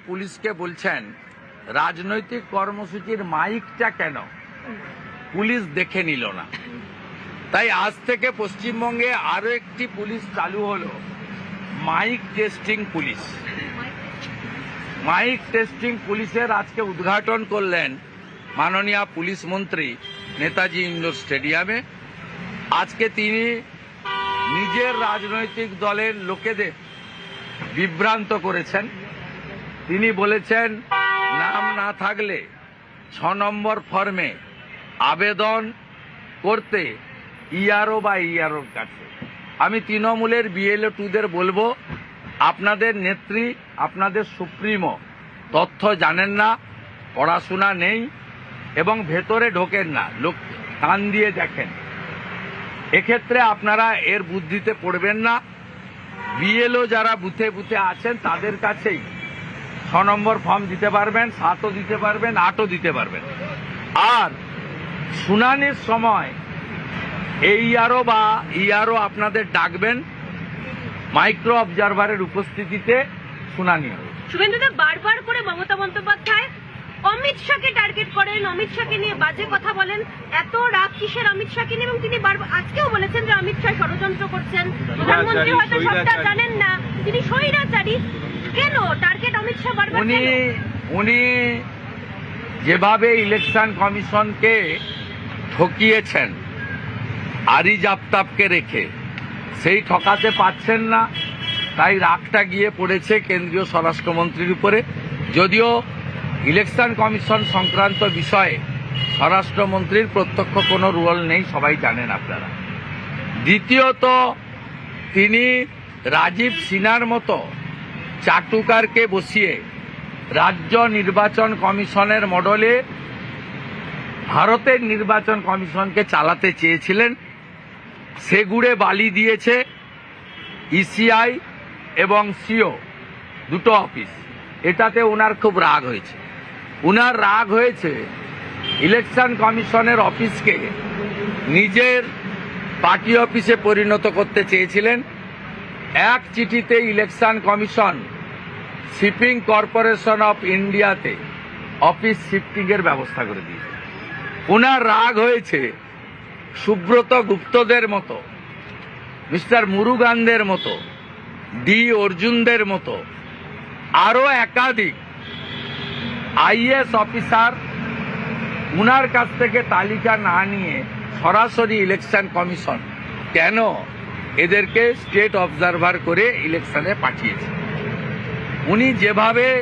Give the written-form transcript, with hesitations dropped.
পুলিশকে বলছেন রাজনৈতিক কর্মসূচির মাইকটা কেন পুলিশ দেখে নিল না। তাই আজ থেকে পশ্চিমবঙ্গে আরো একটি পুলিশ চালু হলো, mike testing police. Mike testing পুলিশের আজকে উদ্ঘাটন করলেন মাননীয় পুলিশ মন্ত্রী নেতাজি ইন্ডোর স্টেডিয়ামে। আজকে তিনি নিজের রাজনৈতিক দলের লোকেদের বিভ্রান্ত করেছেন। তিনি বলেছেন নাম না থাকলে 6 নম্বর ফর্মে আবেদন করতে ইআরও বা ইআরওর কাছে। আমি তৃণমূলের বিএলও 2দের বলবো, আপনাদের নেত্রী, আপনাদের সুপ্রিমো তথ্য জানেন না, পড়াশোনা নেই এবং ভেতরে ঢোকেন না, লোক কান দিয়ে দেখেন। এক্ষেত্রে আপনারা এর বুদ্ধিতে পড়বেন না। বিএলও যারা বুথে বুথে আছেন তাদের কাছেই 6 নম্বর ফর্ম দিতে পারবেন, 7ও দিতে পারবেন, 8ও দিতে পারবেন। আর শুনানির সময় এইআরও বা ইআরও আপনাদের ডাকবেন, মাইক্রো অবজারভারের উপস্থিতিতে শুনানি হবে। শুভেন্দুদা, বারবার করে মমতা বন্দ্যোপাধ্যায় অমিত শাহকে টার্গেট করেন, অমিত শাহকে নিয়ে বাজে কথা বলেন। এত রাগ কিসের অমিত শাহকে নিয়ে? এবং তিনি আজকেও বলেছেন যে অমিত শাহ ষড়যন্ত্র করছেন, প্রধানমন্ত্রী হয়তো সবটা জানেন না, তিনি স্বৈরাচারী। কেন টার্গেট অমিত শাহ বারবার? উনি যেভাবে ইলেকশন কমিশনকে ঠকিয়েছেন আরিজ আফতাবকে রেখে, সেই ঠকাতে পারছেন না, তাই রাগটা গিয়ে পড়েছে কেন্দ্রীয় স্বরাষ্ট্রমন্ত্রীর উপরে। যদিও ইলেকশন কমিশন সংক্রান্ত বিষয়ে স্বরাষ্ট্রমন্ত্রীর প্রত্যক্ষ কোনো রোল নেই, সবাই জানেন আপনারা। দ্বিতীয়ত, তিনি রাজীব সিনহার মতো চাটুকারকে বসিয়ে রাজ্য নির্বাচন কমিশনের মডেলে ভারতের নির্বাচন কমিশনকে চালাতে চেয়েছিলেন। সেগুড়ে বালি দিয়েছে ইসিআই এবং সিও, দুটো অফিস। এটাতে ওনার খুব রাগ হয়েছে। ওনার রাগ হয়েছে ইলেকশন কমিশনের অফিসকে নিজের পার্টি অফিসে পরিণত করতে চেয়েছিলেন। এক চিঠিতে election commission shipping corporation of ইন্ডিয়াতে অফিস শিফটিংয়ের ব্যবস্থা করে দিয়েছে। ওনার রাগ হয়েছে সুব্রত গুপ্তদের মতো, মিস্টার মুরুগানদের মতো, ডি অর্জুনদের মতো আরো একাধিক আইএস অফিসার উনার কাছ থেকে তালিকা না নিয়ে সরাসরি ইলেকশন কমিশন কেন এদেরকে স্টেট অবজারভার করে ইলেকশনে পাঠিয়েছে। উনি যেভাবে